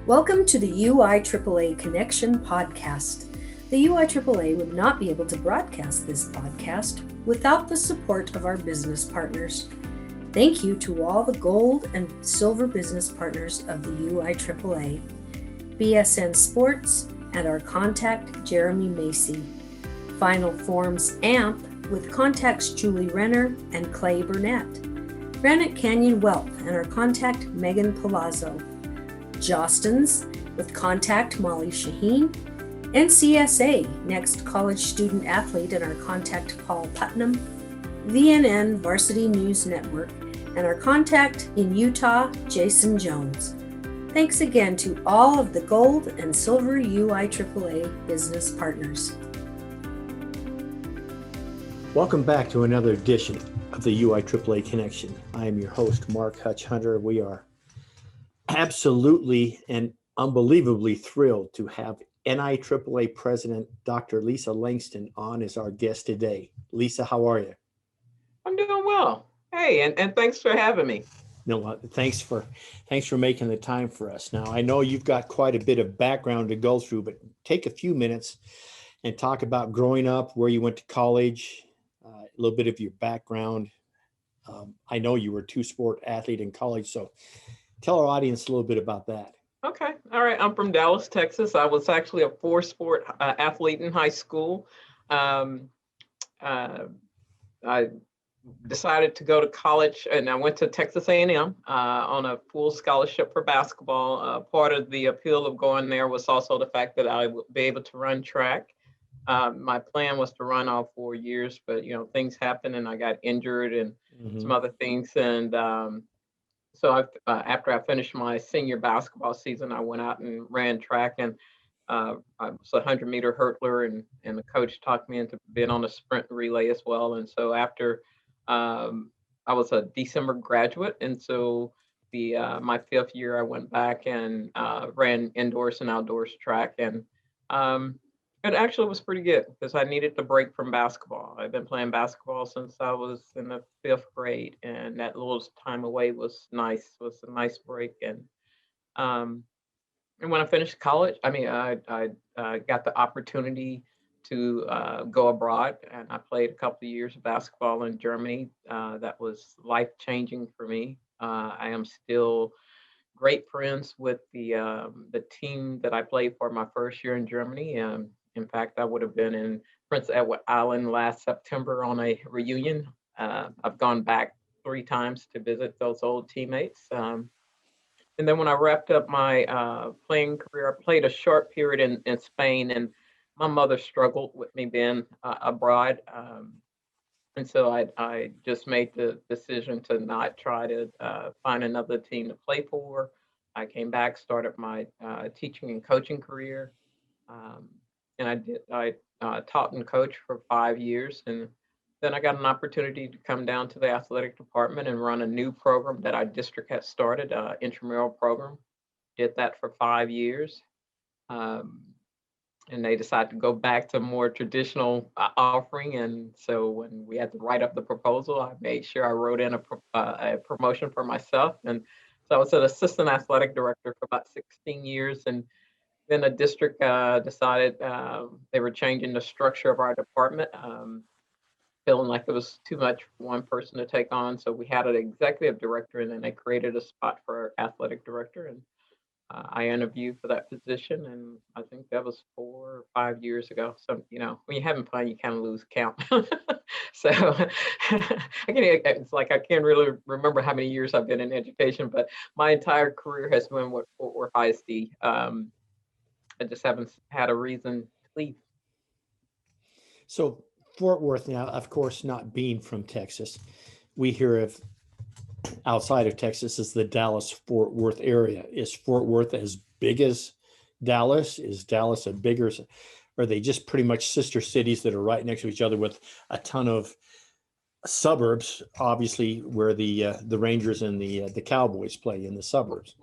Welcome to the UIAAA Connection podcast. The UIAAA would not be able to broadcast this podcast without the support of our business partners. Thank you to all the gold and silver business partners of the UIAAA, BSN Sports, and our contact Jeremy Macy. Final Forms AMP with contacts Julie Renner and Clay Burnett. Granite Canyon Wealth and our contact Megan Palazzo. Jostens with contact Molly Shaheen. NCSA, Next College Student Athlete, and our contact Paul Putnam. VNN Varsity News Network and our contact in Utah, Jason Jones. Thanks again to all of the gold and silver UIAAA business partners. Welcome back to another edition of the UIAAA Connection. I am your host, Mark Hutch Hunter. We are absolutely and unbelievably thrilled to have NIAAA President Dr. Lisa Langston on as our guest today. Lisa, how are you? I'm doing well. Hey, and thanks for having me. No, thanks for making the time for us. Now, I know you've got quite a bit of background to go through, but take a few minutes and talk about growing up, where you went to college, a little bit of your background. I know you were a two-sport athlete in college, so tell our audience a little bit about that. Okay. All right. I'm from Dallas, Texas. I was actually a four-sport athlete in high school. I decided to go to college, and I went to Texas A&M on a full scholarship for basketball. Part of the appeal of going there was also the fact that I would be able to run track. My plan was to run all 4 years, but things happened, and I got injured and some other things, and so after I finished my senior basketball season, I went out and ran track, and I was a 100-meter hurdler, and the coach talked me into being on a sprint relay as well. And so after I was a December graduate, and so my fifth year I went back and ran indoors and outdoors track, and it actually was pretty good because I needed the break from basketball. I've been playing basketball since I was in the fifth grade, and that little time away was nice. It was a nice break. And when I finished college, I got the opportunity to go abroad, and I played a couple of years of basketball in Germany. That was life-changing for me. I am still great friends with the team that I played for my first year in Germany. In fact, I would have been in Prince Edward Island last September on a reunion. I've gone back 3 times to visit those old teammates. And then when I wrapped up my playing career, I played a short period in Spain, and my mother struggled with me being abroad. And so I just made the decision to not try to find another team to play for. I came back, started my teaching and coaching career. And I taught and coached for 5 years, and then I got an opportunity to come down to the athletic department and run a new program that our district had started, an intramural program. Did that for 5 years, and they decided to go back to more traditional offering. And so when we had to write up the proposal, I made sure I wrote in a promotion for myself, and so I was an assistant athletic director for about 16 years, and then the district decided they were changing the structure of our department, feeling like it was too much for one person to take on. So we had an executive director, and then they created a spot for our athletic director. And I interviewed for that position, and I think that was 4 or 5 years ago. So, when you're having fun, you kind of lose count. So it's like I can't really remember how many years I've been in education, but my entire career has been with Fort Worth ISD. I just haven't had a reason to leave. So Fort Worth, now, of course, not being from Texas, we hear of outside of Texas as the Dallas-Fort Worth area. Is Fort Worth as big as Dallas? Is Dallas a bigger? Are they just pretty much sister cities that are right next to each other with a ton of suburbs, obviously, where the Rangers and the Cowboys play in the suburbs?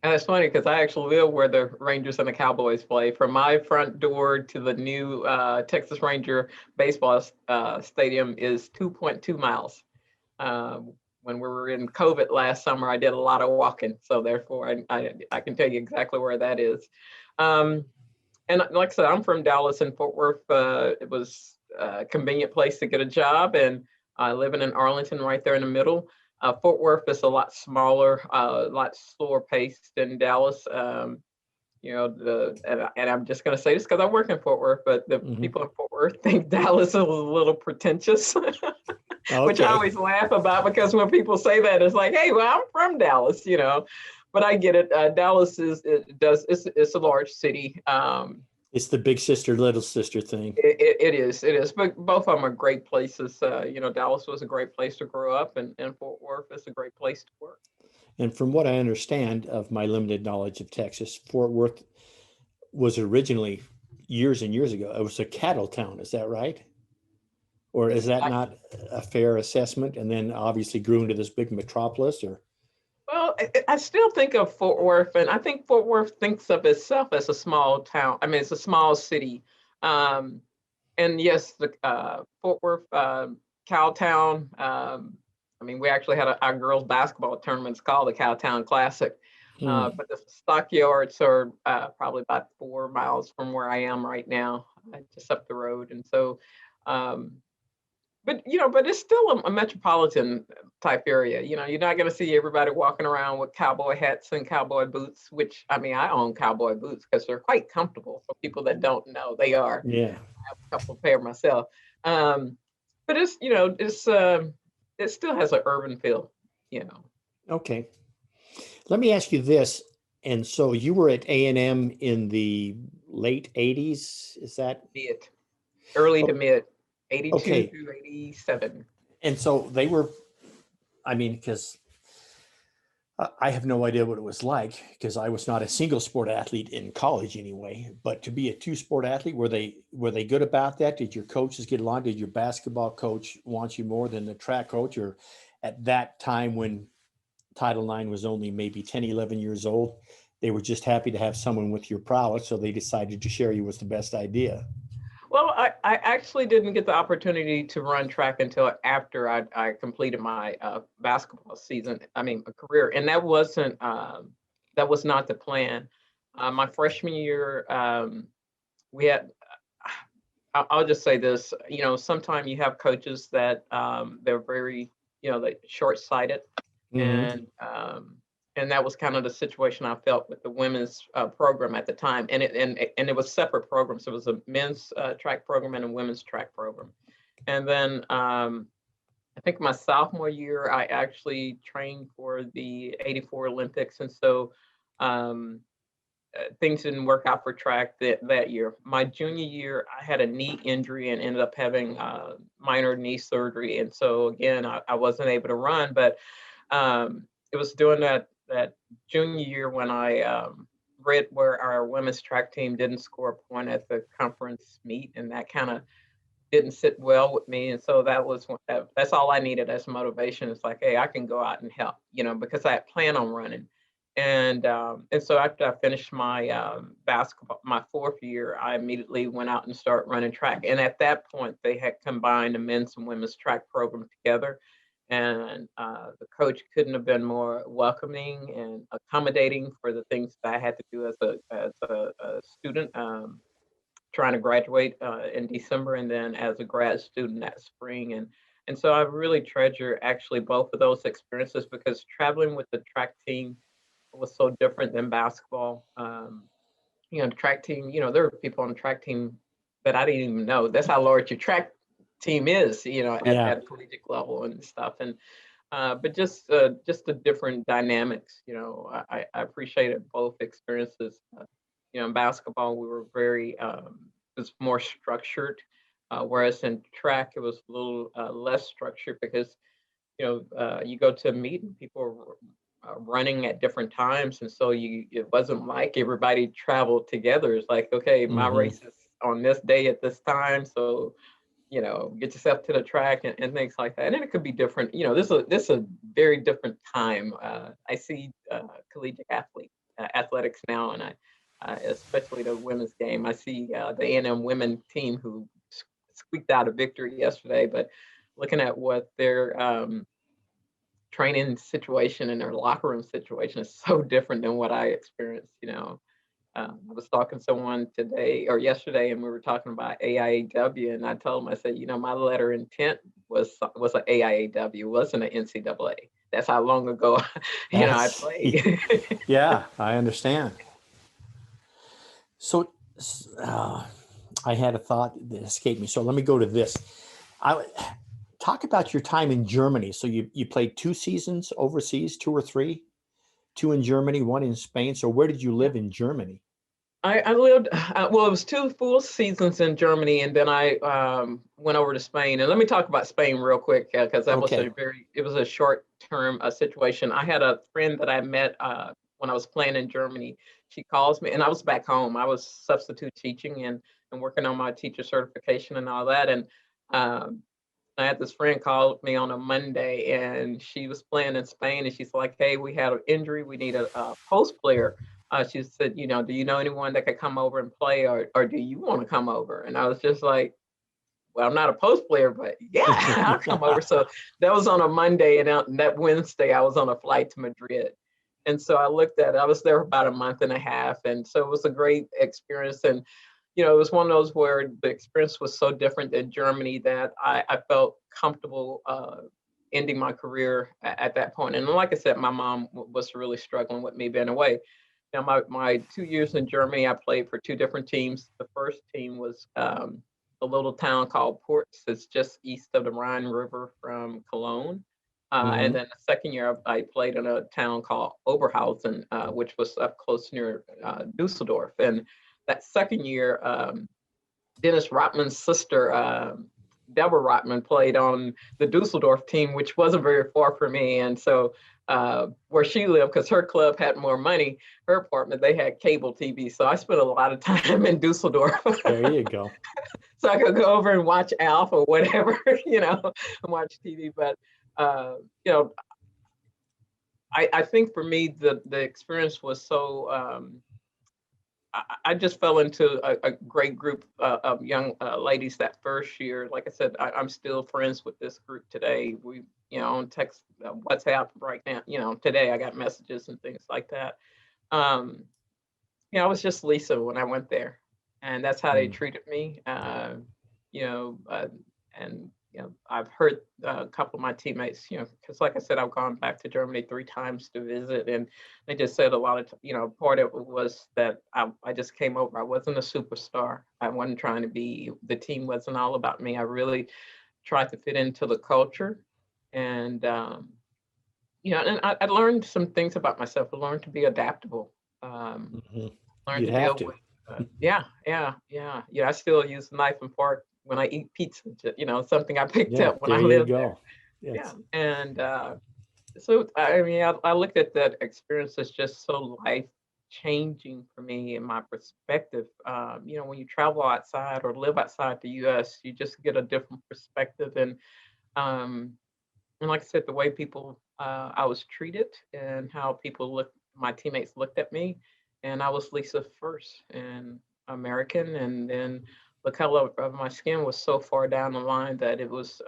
And it's funny because I actually live where the Rangers and the Cowboys play. From my front door to the new Texas Ranger baseball stadium is 2.2 miles. when we were in COVID last summer, I did a lot of walking. So therefore, I can tell you exactly where that is. And like I said, I'm from Dallas and Fort Worth. It was a convenient place to get a job, and living in Arlington right there in the middle. Fort Worth is a lot smaller, a lot slower paced than Dallas. And I'm just going to say this because I work in Fort Worth, but the people in Fort Worth think Dallas is a little pretentious, which I always laugh about, because when people say that, it's like, hey, well, I'm from Dallas, but I get it. Dallas it's a large city. It's the big sister, little sister thing. It is, but both of them are great places. Dallas was a great place to grow up, and Fort Worth is a great place to work. And from what I understand of my limited knowledge of Texas, Fort Worth was originally, years and years ago, it was a cattle town. Is that right? Or is that not a fair assessment? And then obviously grew into this big metropolis, or? Well, I still think of Fort Worth, and I think Fort Worth thinks of itself as a small town. I mean, it's a small city. And yes, the Fort Worth Cowtown. We actually had our girls' basketball tournament. It's called the Cowtown Classic. But the stockyards are probably about 4 miles from where I am right now, just up the road. And so, but it's still a metropolitan type area. You're not going to see everybody walking around with cowboy hats and cowboy boots, which, I do cowboy boots because they're quite comfortable. For people that don't know, they are. Yeah. I have a couple of pair myself. But it's, it still has an urban feel, Okay. Let me ask you this. And so you were at A&M in the late 80s, is that? Early to mid, 82 okay. to 87. And so they were, because I have no idea what it was like, because I was not a single sport athlete in college anyway, but to be a two-sport athlete, were they good about that? Did your coaches get along? Did your basketball coach want you more than the track coach? Or at that time when Title IX was only maybe 10, 11 years old, they were just happy to have someone with your prowess, so they decided to share you was the best idea? Well, I actually didn't get the opportunity to run track until after I completed my basketball season. A career, and that was not the plan. My freshman year, we had. I'll just say this. Sometimes you have coaches that they're very, short-sighted, and that was kind of the situation I felt with the women's program at the time. And it was separate programs. It was a men's track program and a women's track program. And then I think my sophomore year, I actually trained for the '84 Olympics. And so things didn't work out for track that year. My junior year, I had a knee injury and ended up having minor knee surgery. And so again, I wasn't able to run, but it was during that junior year when I read where our women's track team didn't score a point at the conference meet, and that kind of didn't sit well with me. And so that's all I needed as motivation. It's like, hey, I can go out and help, because I had planned on running. And so after I finished my basketball, my fourth year, I immediately went out and started running track. And at that point, they had combined the men's and women's track program together. And the coach couldn't have been more welcoming and accommodating for the things that I had to do as a student, trying to graduate in December, and then as a grad student that spring. And so I really treasure actually both of those experiences, because traveling with the track team was so different than basketball. The track team, there were people on the track team that I didn't even know. That's how large your track team is, at a collegiate level and stuff. And but just the different dynamics, I appreciated both experiences. In basketball, we were very it was more structured, whereas in track it was a little less structured, because you go to a meeting, people are running at different times, and so it wasn't like everybody traveled together. It's like, okay, my race is on this day at this time, so get yourself to the track and things like that. And then it could be different. This is a very different time. I see collegiate athletics now, and I especially the women's game. I see the A&M women team who squeaked out a victory yesterday, but looking at what they're training situation and their locker room situation is so different than what I experienced. I was talking to someone today or yesterday, and we were talking about AIAW, and I told him, I said, my letter intent was an AIAW, wasn't an NCAA. That's how long ago, I played. Yeah, I understand. So I had a thought that escaped me. So let me go to this. Talk about your time in Germany. So you played 2 seasons overseas, 2 or 3, 2 in Germany, 1 in Spain. So where did you live in Germany? I lived, well, it was 2 full seasons in Germany, and then I went over to Spain. And let me talk about Spain real quick, because that was it was a short-term situation. I had a friend that I met when I was playing in Germany. She calls me, and I was back home. I was substitute teaching and working on my teacher certification and all that. And I had this friend call me on a Monday, and she was playing in Spain, and she's like, "Hey, we had an injury. We need a post player." She said, "Do you know anyone that could come over and play, or do you want to come over?" And I was just like, "Well, I'm not a post player, but yeah, I'll come over." So that was on a Monday, and that Wednesday I was on a flight to Madrid. And so I was there about a month and a half, and so it was a great experience. And it was one of those where the experience was so different than Germany that I felt comfortable ending my career at that point. And like I said, my mom was really struggling with me being away. Now, my 2 years in Germany, I played for 2 different teams. The first team was a little town called Ports. It's just east of the Rhine River from Cologne. And then the second year, I played in a town called Oberhausen, which was up close near Dusseldorf. And that second year, Dennis Rotman's sister, Deborah Rotman, played on the Dusseldorf team, which wasn't very far from me. And so where she lived, because her club had more money, her apartment, they had cable TV. So I spent a lot of time in Dusseldorf. There you go. So I could go over and watch Alf or whatever, and watch TV. But, I think for me, the experience was so, I just fell into a great group of young ladies that first year. Like I said, I'm still friends with this group today. We, on text, WhatsApp right now, today I got messages and things like that. I was just Lisa when I went there, and that's how they treated me. And I've heard a couple of my teammates, because like I said, I've gone back to Germany 3 times to visit, and they just said a lot of, part of it was that I just came over. I wasn't a superstar. I wasn't trying to be, the team wasn't all about me. I really tried to fit into the culture. And, and I learned some things about myself. I learned to be adaptable. Learned You'd to have deal to. with, yeah. I still use knife and fork when I eat pizza, something I picked up when I lived there. Yes. Yeah. And so, I mean, I looked at that experience as just so life changing for me and my perspective. When you travel outside or live outside the US, you just get a different perspective. And like I said, the way people, I was treated and how my teammates looked at me. And I was Lisa first, and American, and then the color of my skin was so far down the line that it was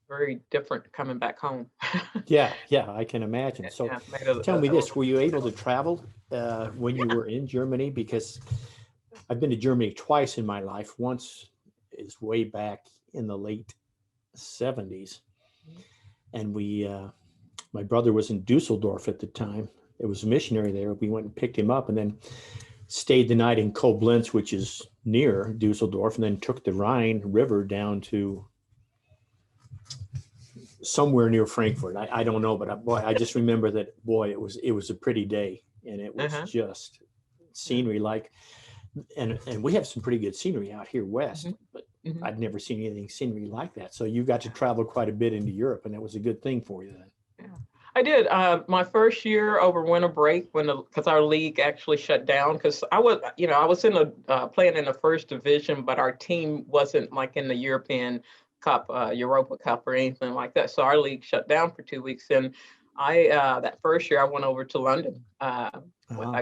very different coming back home. Yeah, I can imagine. So tell me this, were you able to travel when you were in Germany? Because I've been to Germany twice in my life. Once is way back in the late 70s. And my brother was in Dusseldorf at the time. It was a missionary there. We went and picked him up and then stayed the night in Koblenz, which is near Dusseldorf, and then took the Rhine River down to somewhere near Frankfurt. I don't know, but I just remember that, it was a pretty day, and it was just scenery like, and we have some pretty good scenery out here west, but I'd never seen anything scenery like that. So you got to travel quite a bit into Europe, and that was a good thing for you then. Yeah. I did. My first year over winter break, because our league actually shut down, because I was playing in the first division, but our team wasn't like in the European Cup, Europa Cup, or anything like that. So our league shut down for 2 weeks, and that first year I went over to London. I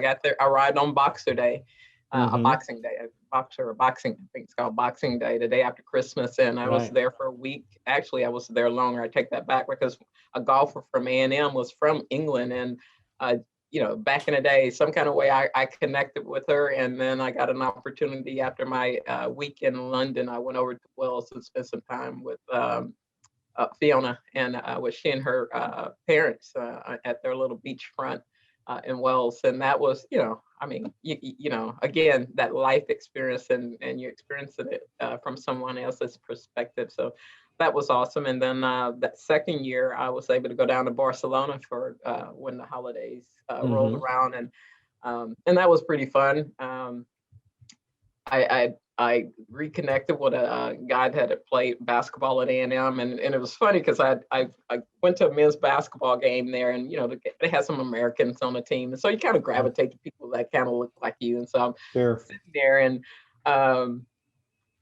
got there. I arrived on Boxer Day, a Boxing Day. boxer or boxing, I think it's called Boxing Day, the day after Christmas. And I was Right. there for a week. Actually, I was there longer. I take that back because a golfer from A&M was from England. And, back in the day, some kind of way I connected with her. And then I got an opportunity after my week in London. I went over to Wales and spent some time with Fiona, and with she and her parents at their little beachfront in Wales. And that was, again, that life experience, and you experiencing it from someone else's perspective. So that was awesome. And then that second year, I was able to go down to Barcelona for when the holidays rolled Mhm. around, and that was pretty fun. I reconnected with a guy that had played basketball at A&M, and it was funny because I went to a men's basketball game there, and they had some Americans on the team, and so you kind of gravitate to people that kind of look like you. And so I'm Sure. sitting there, and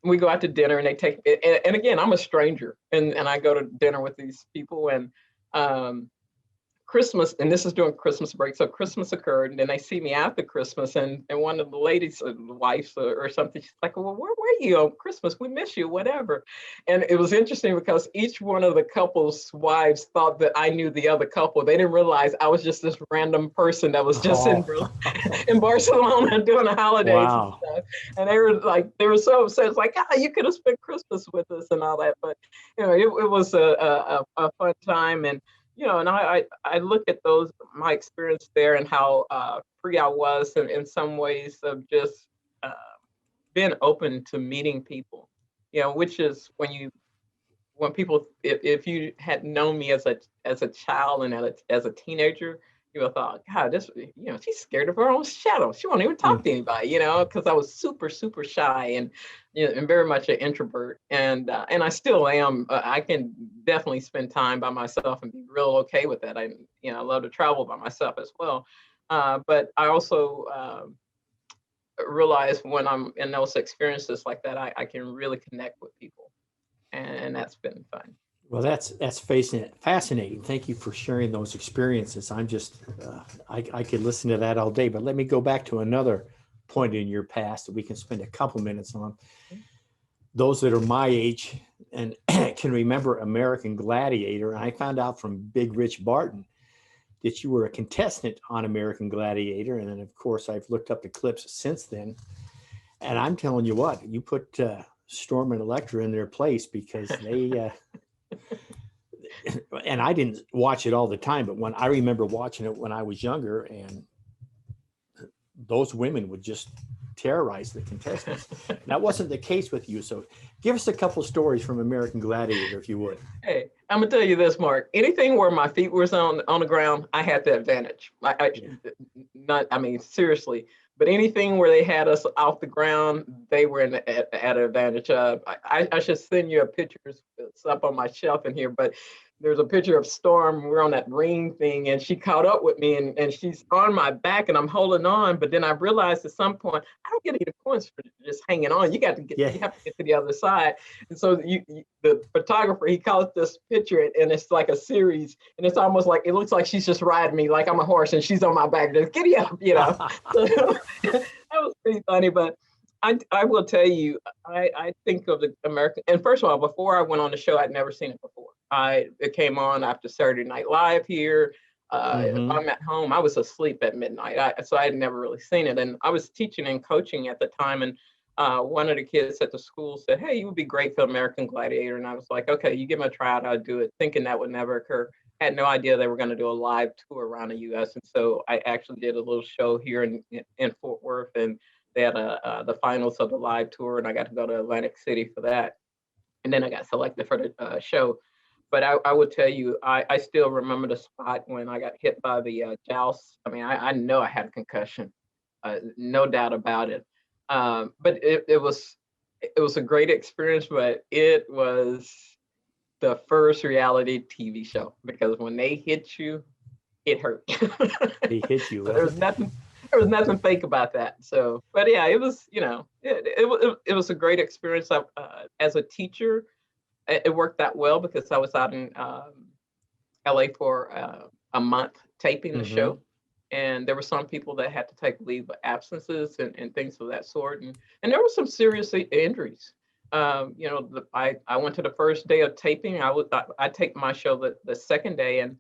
we go out to dinner, and they take, and again, I'm a stranger, and I go to dinner with these people, and Christmas, and this is during Christmas break. So Christmas occurred, and then they see me after Christmas, and one of the ladies, wives or something, she's like, "Well, where were you on Christmas? We miss you, whatever." And it was interesting because each one of the couple's wives thought that I knew the other couple. They didn't realize I was just this random person that was just in Oh. in Barcelona during the holidays and Wow. stuff. And they were so upset. It's like, you could have spent Christmas with us and all that. But it was a fun time. And and I look at my experience there, and how free I was in some ways of just uh, being open to meeting people, which is when people, if you had known me as a child and as a teenager, you would have thought, God, this, she's scared of her own shadow. She won't even talk Mm. to anybody, because I was super, super shy, and and very much an introvert, and I still am. I can definitely spend time by myself and be real okay with that. I love to travel by myself as well, but I also realize when I'm in those experiences like that, I can really connect with people, and that's been fun. Well, that's fascinating. Thank you for sharing those experiences. I'm just, I could listen to that all day. But let me go back to another point in your past that we can spend a couple minutes on. Those that are my age and can remember American Gladiator, and I found out from Big Rich Barton that you were a contestant on American Gladiator, and then of course I've looked up the clips since then. And I'm telling you what, you put Storm and Electra in their place, because they. And I didn't watch it all the time, but when I remember watching it when I was younger, and those women would just terrorize the contestants. That wasn't the case with you. So give us a couple stories from American Gladiator, if you would. Hey, I'm gonna tell you this, Mark. Anything where my feet was on the ground, I had the advantage. I mean, seriously. But anything where they had us off the ground, they were at an advantage. I should send you a picture. It's up on my shelf in here, but there's a picture of Storm. We're on that ring thing, and she caught up with me, and she's on my back, and I'm holding on. But then I realized at some point, I don't get any points for just hanging on. You have to get to the other side. And so the photographer, he called this picture, and it's like a series, and it's almost like, it looks like she's just riding me like I'm a horse, and she's on my back. Just giddy up, So, that was pretty funny. But I will tell you, I think of the American, and first of all, before I went on the show, I'd never seen it before. It came on after Saturday Night Live here. If I'm at home, I was asleep at midnight, so I had never really seen it. And I was teaching and coaching at the time, and one of the kids at the school said, "Hey, you would be great for American Gladiator." And I was like, "Okay, you give me a tryout, I'll do it," thinking that would never occur. Had no idea they were going to do a live tour around the U.S. And so I actually did a little show here in Fort Worth, and they had the finals of the live tour, and I got to go to Atlantic City for that. And then I got selected for the show. But I would tell you, I still remember the spot when I got hit by the joust. I mean, I know I had a concussion, no doubt about it. But it was a great experience, but it was the first reality TV show, because when they hit you, it hurt. They hit you. So there was nothing fake about that. So, but yeah, it was, it was a great experience. As a teacher, it worked out well because I was out in LA for a month taping the show. And there were some people that had to take leave of absences and things of that sort. And there were some serious injuries. I went to the first day of taping. I taped my show the second day, and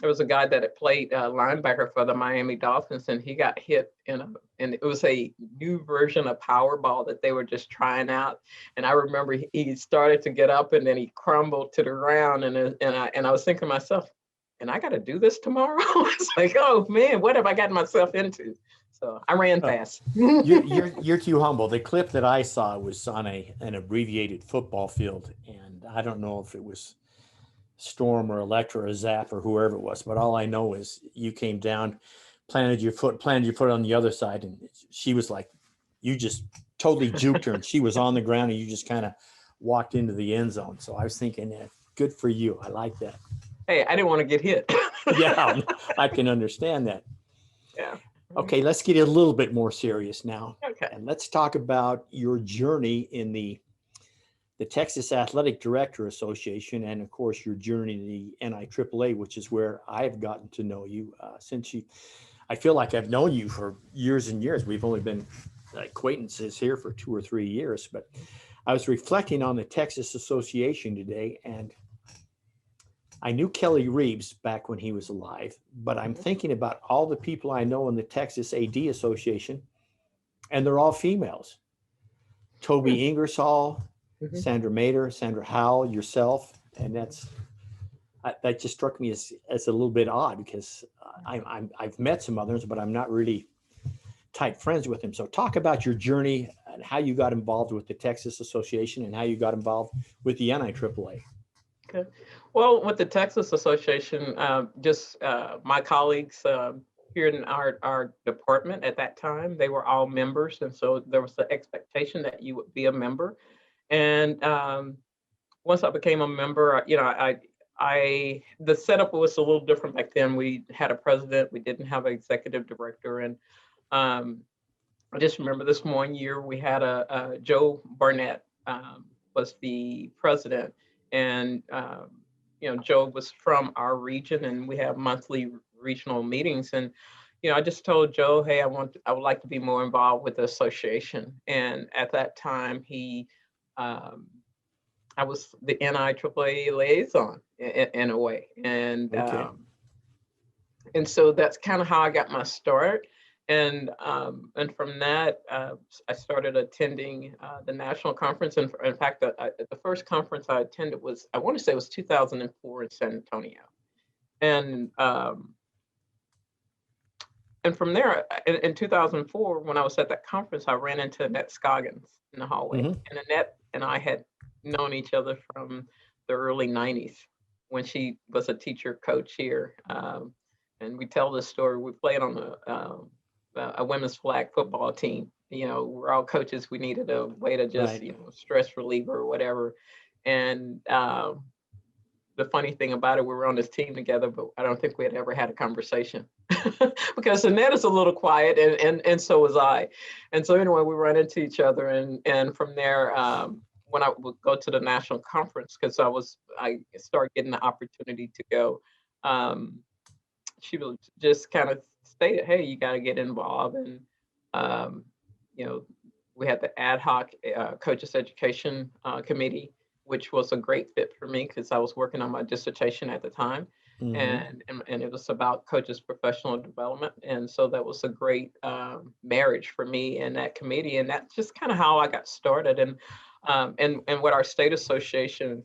there was a guy that had played linebacker for the Miami Dolphins, and he got hit and it was a new version of Powerball that they were just trying out. And I remember he started to get up, and then he crumbled to the ground, and I was thinking to myself, and I got to do this tomorrow. It's like, oh man, what have I gotten myself into? So I ran fast. You're too humble. The clip that I saw was on an abbreviated football field, and I don't know if it was Storm or Electra or Zap or whoever it was, but all I know is you came down, planted your foot on the other side, and she was like, you just totally juked her, and she was on the ground, and you just kind of walked into the end zone. So I was thinking, yeah, good for you. I like that. Hey, I didn't want to get hit. Yeah, I can understand that. Yeah. Okay, let's get a little bit more serious now. Okay. And let's talk about your journey in the Texas Athletic Director Association, and of course your journey in the NIAAA, which is where I've gotten to know you I feel like I've known you for years and years. We've only been acquaintances here for 2 or 3 years, but I was reflecting on the Texas Association today, and I knew Kelly Reeves back when he was alive, but I'm thinking about all the people I know in the Texas AD Association, and they're all females. Toby Ingersoll, Sandra Mater, Sandra Howell, yourself, and that just struck me as a little bit odd, because I've met some others, but I'm not really tight friends with them. So talk about your journey and how you got involved with the Texas Association and how you got involved with the NIAAA. Okay. Well, with the Texas Association, my colleagues here in our department at that time, they were all members, and so there was the expectation that you would be a member. And once I became a member, the setup was a little different back then. We had a president, we didn't have an executive director, and I just remember this one year we had a Joe Barnett was the president, and Joe was from our region, and we have monthly regional meetings, and I just told Joe, hey, I would like to be more involved with the association. And at that time, I was the NIAAA liaison in a way, and Okay. And so that's kind of how I got my start. And from that, I started attending the national conference. And in fact, the first conference I attended was, I want to say it was 2004 in San Antonio. And from there, in 2004, when I was at that conference, I ran into Annette Scoggins in the hallway. Mhm. And Annette and I had known each other from the early 90s when she was a teacher coach here. And we tell this story. We played on a women's flag football team. We're all coaches. We needed a way to just, Right. Stress reliever or whatever. And the funny thing about it, we were on this team together, but I don't think we had ever had a conversation because Annette is a little quiet, and so was I. And so anyway, we run into each other, and from there, when I would go to the national conference, because I started getting the opportunity to go, she would just kind of stated, hey, you got to get involved. And, we had the ad hoc coaches education committee, which was a great fit for me because I was working on my dissertation at the time. Mhm. And it was about coaches' professional development. And so that was a great marriage for me in that committee. And that's just kind of how I got started. And with our state association,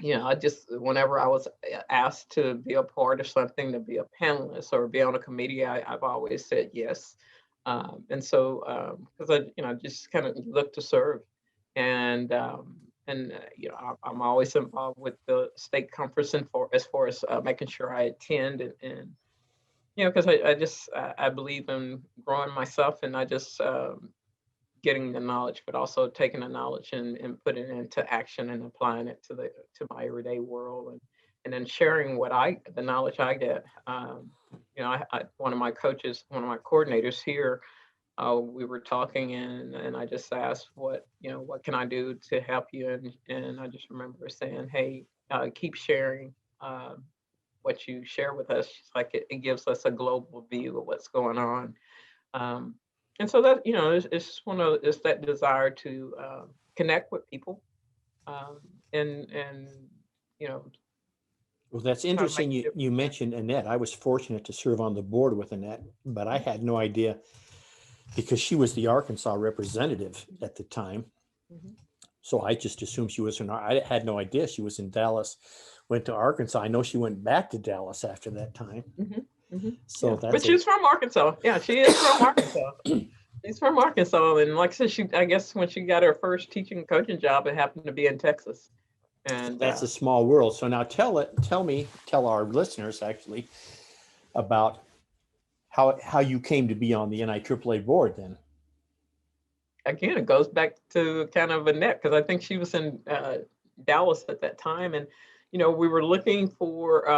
whenever I was asked to be a part of something, to be a panelist or be on a committee, I've always said yes. And so, because I just kind of look to serve. And I'm always involved with the state conference as far as making sure I attend, and because I believe in growing myself, and I just getting the knowledge, but also taking the knowledge and putting it into action and applying it to my everyday world, and then sharing the knowledge I get. One of my coordinators here, we were talking, and I just asked what can I do to help you, and I just remember saying, hey, keep sharing what you share with us. She's like, it gives us a global view of what's going on. And so that, it's it's that desire to connect with people, and Well, that's try to make interesting. a You, difference. you mentioned Annette. I was fortunate to serve on the board with Annette, but I had no idea because she was the Arkansas representative at the time. Mhm. So I just assumed she was I had no idea she was in Dallas, went to Arkansas. I know she went back to Dallas after that time. Mhm. Mhm. So Yeah, that's but she's from Arkansas. Yeah, she is from Arkansas. She's from Arkansas, and like I said, I guess when she got her first teaching and coaching job, it happened to be in Texas. And that's a small world. So now tell our listeners actually about how you came to be on the NIAAA board then. again, it goes back to kind of Annette, because I think she was in Dallas at that time, and we were looking for.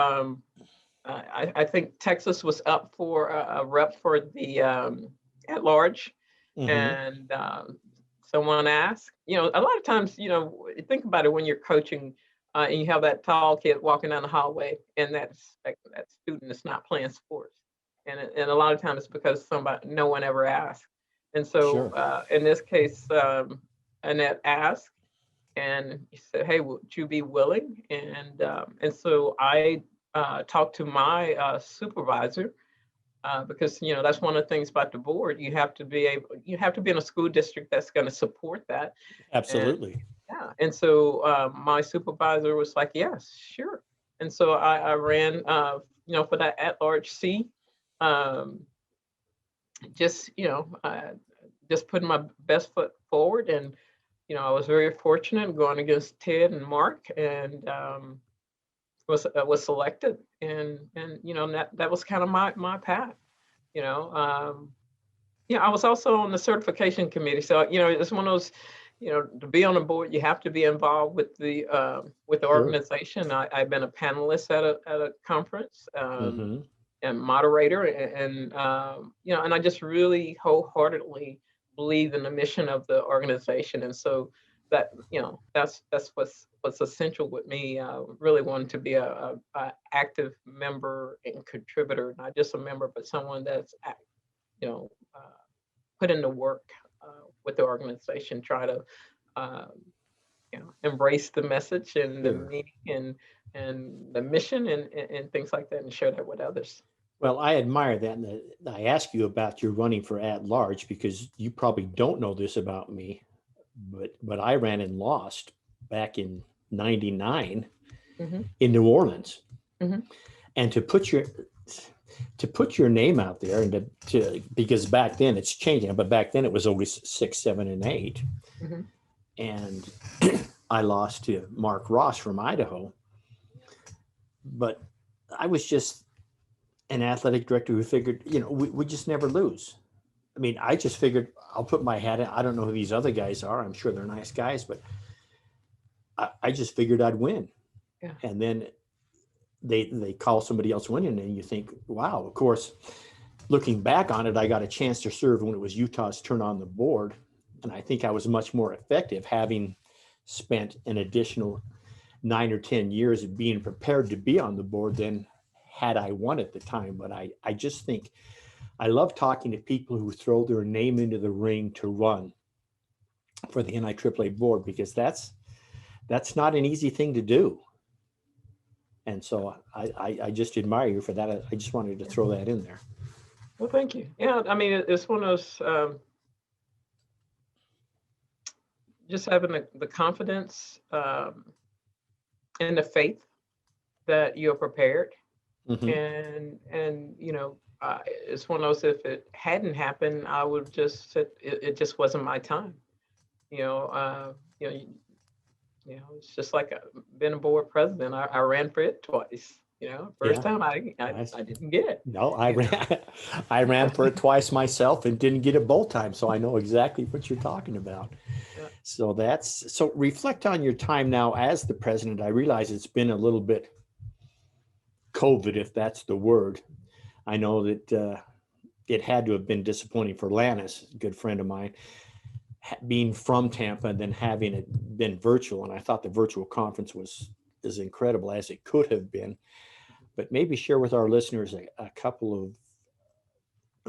I think Texas was up for a rep for the at large, Mm-hmm. and someone asked. A lot of times, think about it when you're coaching. And you have that tall kid walking down the hallway, and that student is not playing sports, and a lot of times it's because no one ever asked. And so Sure. in this case, Annette asked, and he said, "Hey, would you be willing?" And so I talked to my supervisor, because that's one of the things about the board. You have to be in a school district that's going to support that. Absolutely. Yeah, and so my supervisor was like, "Yes, sure." And so I ran, for that at-large seat, um, just just putting my best foot forward, and I was very fortunate going against Ted and Mark, and was selected, and that was kind of my path. You know, I was also on the certification committee, so it's one of those. To be on the board, you have to be involved with the Sure. organization. I've been a panelist at a conference, Mm-hmm. and moderator, and I just really wholeheartedly believe in the mission of the organization, and so that that's what's essential with me. Really wanting to be a active member and contributor, not just a member, but someone that's you know uh, put in the work with the organization, try to uh, embrace the message and the Sure. meaning and the mission and things like that, and share that with others. Well, I admire that. And I ask you about your running for at large because you probably don't know this about me, but I ran and lost back in '99 Hmm. in New Orleans. Hmm. And to put your name out there and to because back then it's changing, but back then it was only 6, 7, and 8. Hmm. And I lost to Mark Ross from Idaho. But I was just an athletic director who figured, we just never lose. I mean, I just figured I'll put my hat in. I don't know who these other guys are. I'm sure they're nice guys, but I just figured I'd win. Yeah. And then they call somebody else winning, and you think, wow. Of course, looking back on it, I got a chance to serve when it was Utah's turn on the board, and I think I was much more effective having spent an additional 9 or 10 years of being prepared to be on the board than had I won at the time. But I just think I love talking to people who throw their name into the ring to run for the NIAAA board, because that's not an easy thing to do. And so I just admire you for that. I just wanted to throw that in there. Well, thank you. Yeah, I mean, it's one of those, just having the confidence, and the faith that you're prepared. Mm-hmm. And it's one of those, if it hadn't happened, I would just said it just wasn't my time. You know, it's just like being a board president. I ran for it twice. First Yeah. time I Nice. didn't get it. No, I ran for it twice myself and didn't get it both times. So I know exactly what you're talking about. Yeah. So reflect on your time now as the president. I realize it's been a little bit COVID, if that's the word. I know that it had to have been disappointing for Lannis, a good friend of mine, being from Tampa and then having it been virtual. And I thought the virtual conference was as incredible as it could have been. but maybe share with our listeners a couple of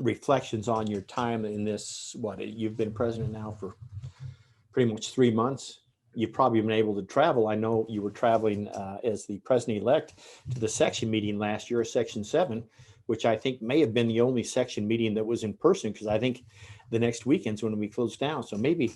reflections on your time in this. You've been president now for pretty much 3 months. You've probably been able to travel. I know you were traveling as the president-elect to the section meeting last year, Section 7, which I think may have been the only section meeting that was in person, because I think the next weekend's when we close down. So maybe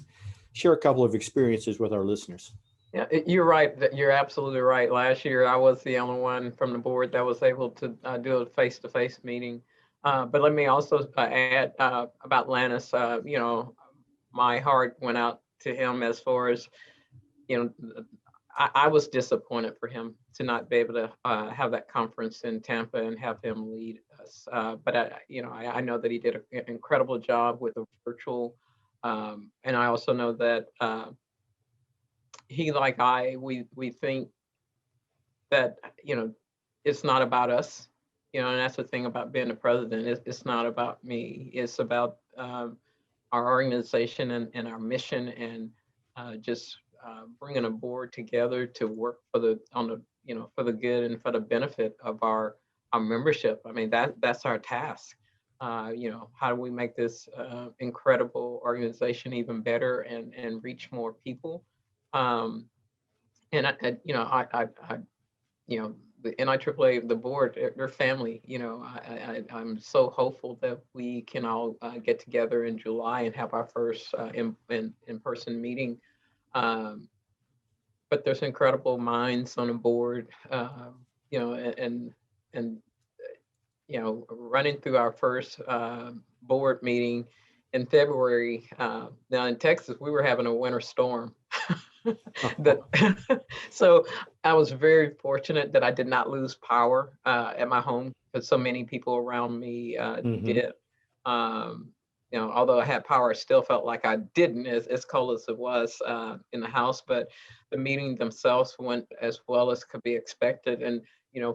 share a couple of experiences with our listeners. Yeah, you're right. You're absolutely right. Last year, I was the only one from the board that was able to do a face-to-face meeting. But let me also add about Lannis. My heart went out to him as far as, I was disappointed for him to not be able to have that conference in Tampa and have him lead us. But I know that he did an incredible job with the virtual, and I also know that he, like we think that it's not about us, and that's the thing about being the president. It's not about me. It's about our organization and our mission, and just bringing a board together to work for the good and for the benefit of our membership. I mean, that's our task. How do we make this incredible organization even better and reach more people? And the NIAAA, the board, they're family. I'm so hopeful that we can all get together in July and have our first in-person meeting. But there's incredible minds on the board, and running through our first board meeting in February. Now in Texas, we were having a winter storm. So I was very fortunate that I did not lose power at my home, because so many people around me did. Although I had power, I still felt like I didn't, as cold as it was in the house. But the meeting themselves went as well as could be expected. And,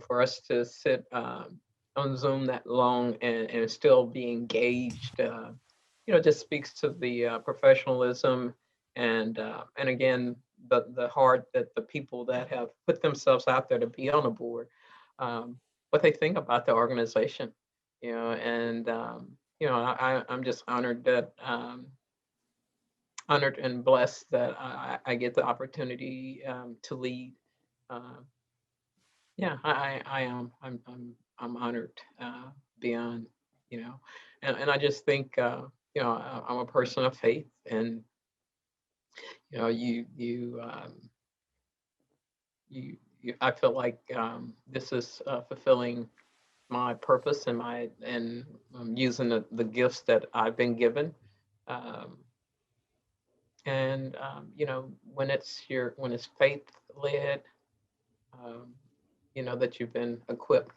for us to sit on Zoom that long and still be engaged, just speaks to the professionalism and again, the heart that the people that have put themselves out there to be on the board, what they think about the organization, and I'm just honored and blessed that I get the opportunity to lead. I am. I'm honored beyond, and I just think, I'm a person of faith, and I feel like this is fulfilling my purpose and using the gifts that I've been given. When it's faith led, that you've been equipped.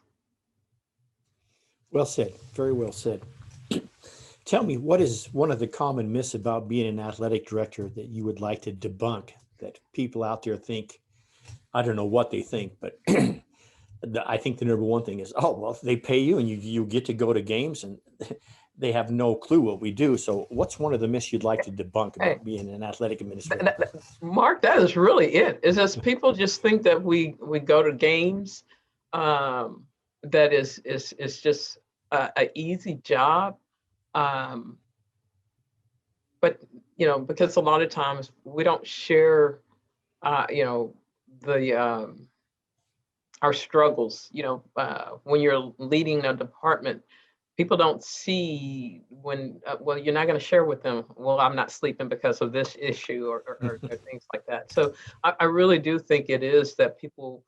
Well said. Very well said. Tell me, what is one of the common myths about being an athletic director that you would like to debunk, that people out there think? I don't know what they think, but I think the number one thing is, if they pay you and you get to go to games, and they have no clue what we do. So what's one of the myths you'd like to debunk about being an athletic administrator? Mark, that is really it. Is just people just think that we go to games, that is just an easy job. But because a lot of times we don't share, our struggles. When you're leading a department, people don't see when. You're not going to share with them. Well, I'm not sleeping because of this issue, or things like that. So I really do think it is that people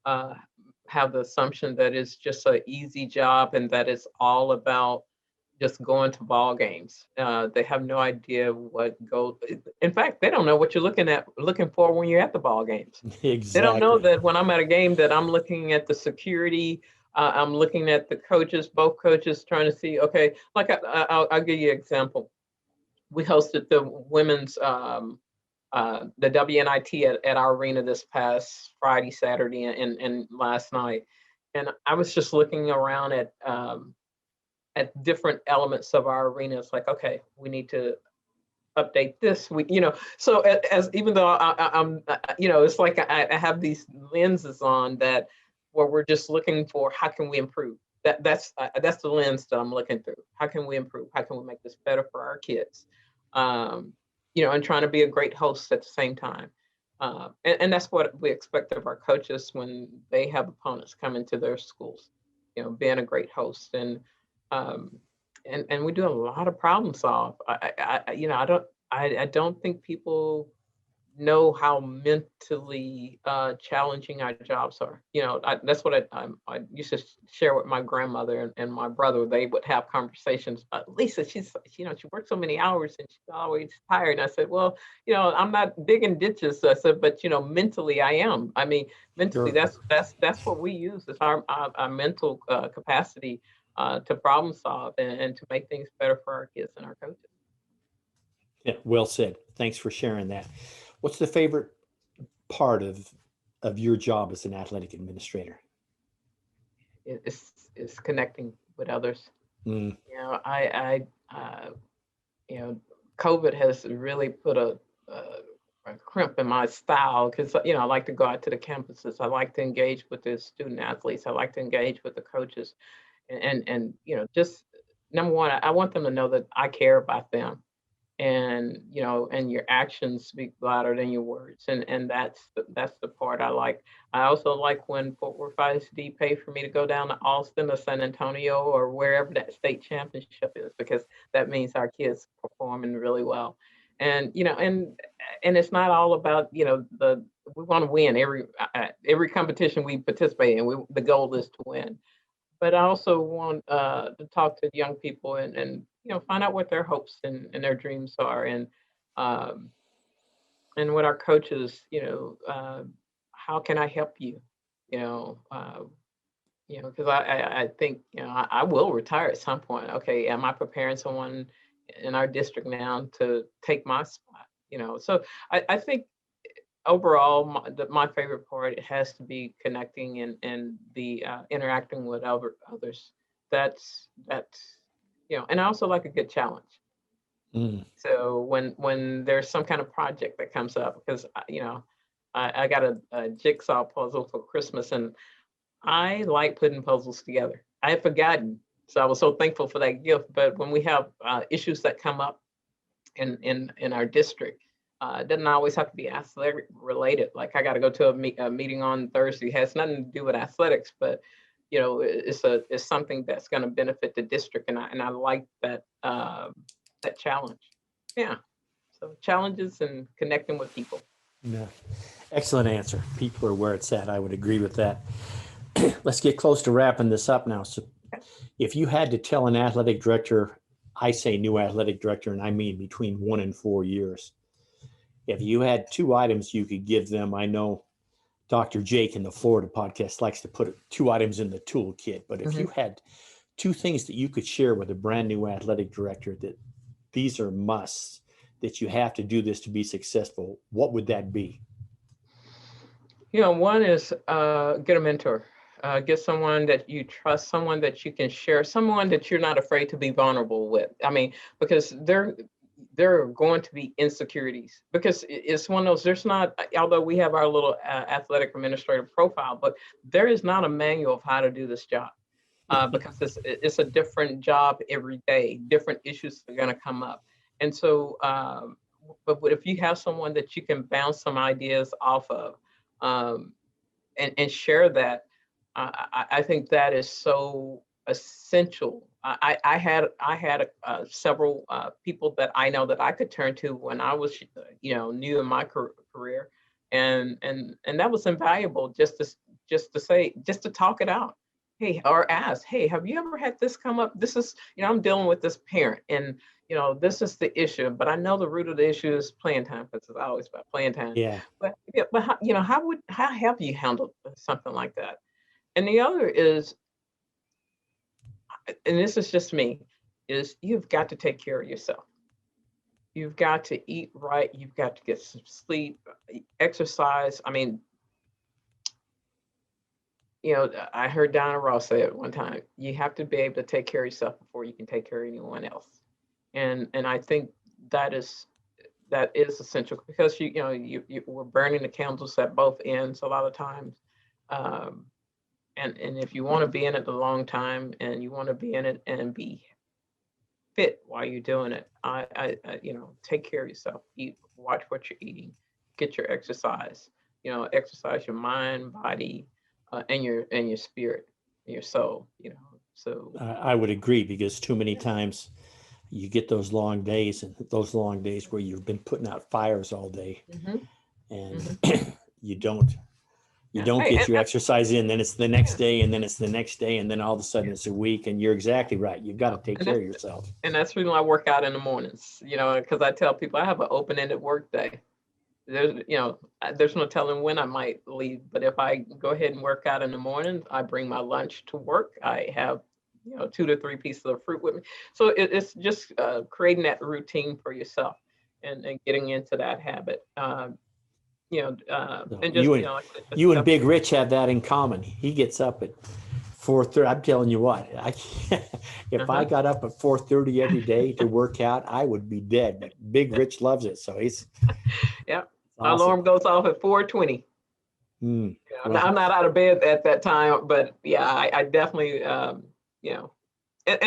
have the assumption that it's just an easy job and that it's all about just going to ball games. They have no idea what goes. In fact, they don't know what you're looking for when you're at the ball games. Exactly. They don't know that when I'm at a game that I'm looking at the security, I'm looking at the coaches, both coaches, trying to see. Okay, like I'll give you an example. We hosted the women's the WNIT at our arena this past Friday, Saturday, and last night, and I was just looking around at different elements of our arena. It's like, okay, we need to update this. So as even though I'm, it's like I have these lenses on that where we're just looking for how can we improve. That's the lens that I'm looking through. How can we improve? How can we make this better for our kids? And trying to be a great host at the same time. And that's what we expect of our coaches when they have opponents come into their schools. Being a great host, and we do a lot of problem solve. I don't think people know how mentally challenging our jobs are. That's what I used to share with my grandmother and my brother. They would have conversations. Lisa, she works so many hours and she's always tired. And I said, well, I'm not digging ditches. I said, but mentally I am. I mean, mentally, Sure. that's what we use is our mental capacity to problem solve and to make things better for our kids and our coaches. Yeah, well said. Thanks for sharing that. What's the favorite part of your job as an athletic administrator? It's connecting with others. Mm. COVID has really put a crimp in my style because I like to go out to the campuses. I like to engage with the student athletes. I like to engage with the coaches, and just number one, I want them to know that I care about them. And your actions speak louder than your words, and that's the part I like. I also like when Fort Worth ISD pay for me to go down to Austin or San Antonio or wherever that state championship is, because that means our kids performing really well. And it's not all about we want to win every competition we participate in. The goal is to win. But I also want to talk to young people and find out what their hopes and their dreams are, and what our coaches, how can I help you? Because I think I will retire at some point. Okay, am I preparing someone in our district now to take my spot? So I think overall, my favorite part has to be connecting and the interacting with others. That's and I also like a good challenge. Mm. So when there's some kind of project that comes up, because I got a jigsaw puzzle for Christmas, and I like putting puzzles together. I had forgotten, so I was so thankful for that gift. But when we have issues that come up in our district, it doesn't always have to be athletic related. Like I got to go to a meeting on Thursday. It has nothing to do with athletics, but it's something that's going to benefit the district, and I like that that challenge. Yeah. So challenges and connecting with people. Yeah. Excellent answer. People are where it's at. I would agree with that. Let's get close to wrapping this up now. So if you had to tell an athletic director, I say new athletic director, and I mean between 1 and 4 years, if you had 2 items you could give them, I know Dr. Jake in the Florida podcast likes to put 2 items in the toolkit, but if you had 2 things that you could share with a brand new athletic director that these are musts, that you have to do this to be successful, what would that be? One is get a mentor. Get someone that you trust, someone that you can share, someone that you're not afraid to be vulnerable with. I mean, because there are going to be insecurities, because it's one of those, there's not, although we have our little athletic administrative profile, but there is not a manual of how to do this job, because it's a different job every day. Different issues are going to come up. And so, but if you have someone that you can bounce some ideas off of, and share that, I think that is so essential. I had several people that I know that I could turn to when I was new in my career, and that was invaluable, just to talk it out. Hey, or ask, hey, have you ever had this come up? This is, I'm dealing with this parent, and this is the issue, but I know the root of the issue is playing time, because it's always about playing time. Yeah. But how have you handled something like that? And the other is, and this is just me, is you've got to take care of yourself. You've got to eat right. You've got to get some sleep, exercise. I mean, I heard Donna Ross say it one time, you have to be able to take care of yourself before you can take care of anyone else. And I think that is essential, because we're burning the candles at both ends a lot of times. And if you want to be in it a long time and you want to be in it and be fit while you're doing it, take care of yourself. Eat, watch what you're eating, get your exercise. Exercise your mind, body, and your spirit, and your soul. So I would agree, because too many times you get those long days, and those long days where you've been putting out fires all day, and you don't get your exercise in. Then it's the next day, and then it's the next day, and then all of a sudden it's a week. And you're exactly right. You've got to take care of yourself. And that's the reason why I work out in the mornings. Because I tell people I have an open-ended work day. There's no telling when I might leave, but if I go ahead and work out in the morning, I bring my lunch to work. I have 2 to 3 pieces of fruit with me. So it's just creating that routine for yourself and getting into that habit. You and Big Rich have that in common. He gets up at 4:30. I'm telling you what, if I got up at 4:30 every day to work out, I would be dead. But Big Rich loves it, so he's my alarm goes off at 4:20. I'm not out of bed at that time, but I definitely and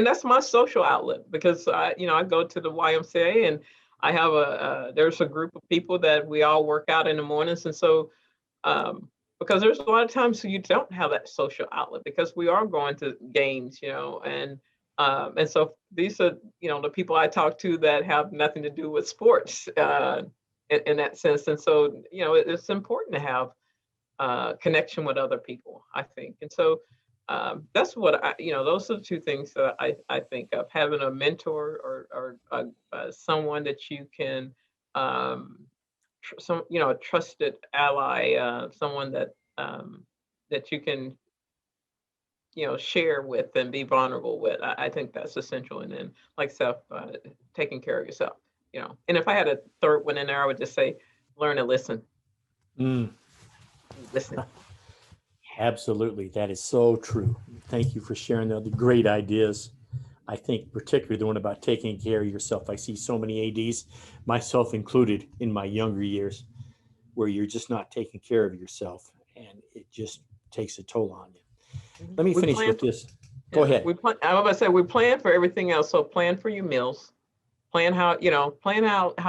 that's my social outlet, because I go to the YMCA, and I have there's a group of people that we all work out in the mornings. And so because there's a lot of times you don't have that social outlet, because we are going to games, and so these are the people I talk to that have nothing to do with sports in that sense. And so it's important to have connection with other people, I think. And so that's what those are the 2 things that I think of: having a mentor or someone that you can, a trusted ally, someone that you can, share with and be vulnerable with. I think that's essential. And then, like taking care of yourself, And if I had a third one in there, I would just say, learn to listen. Listen. Absolutely. That is so true. Thank you for sharing the great ideas. I think particularly the one about taking care of yourself. I see so many ADs, myself included, in my younger years, where you're just not taking care of yourself, and it just takes a toll on you. Let me finish with this. Go ahead. I was about to say, we plan for everything else. So plan for your meals. Plan how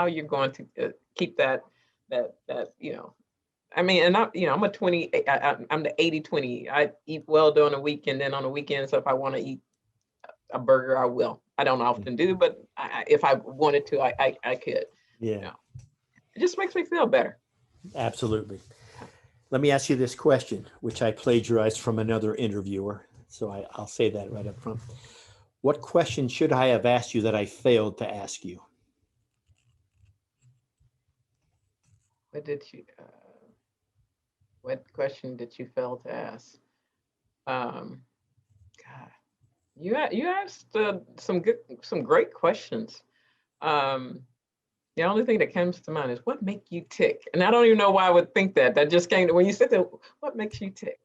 you're going to keep that. I mean, and I'm a 20. I'm the 80-20. I eat well during the week, and then on the weekends, if I want to eat a burger, I will. I don't often do, but if I wanted to, I could. Yeah. It just makes me feel better. Absolutely. Let me ask you this question, which I plagiarized from another interviewer. So I'll say that right up front. What question should I have asked you that I failed to ask you? What question did you fail to ask? God, you asked some great questions. The only thing that comes to mind is what makes you tick, and I don't even know why I would think that. That just came to when you said that. What makes you tick?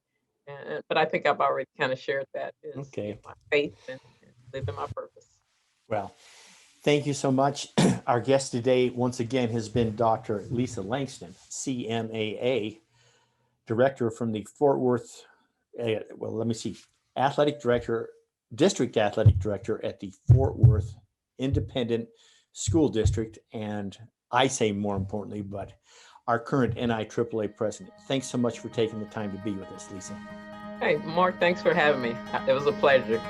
But I think I've already kind of shared that. Okay. My faith and living my purpose. Well, thank you so much. Our guest today, once again, has been Dr. Lisa Langston, CMAA, director from the Fort Worth, athletic director, district athletic director at the Fort Worth Independent School District, and I say more importantly, but our current NIAAA president. Thanks so much for taking the time to be with us, Lisa. Hey, Mark, thanks for having me. It was a pleasure.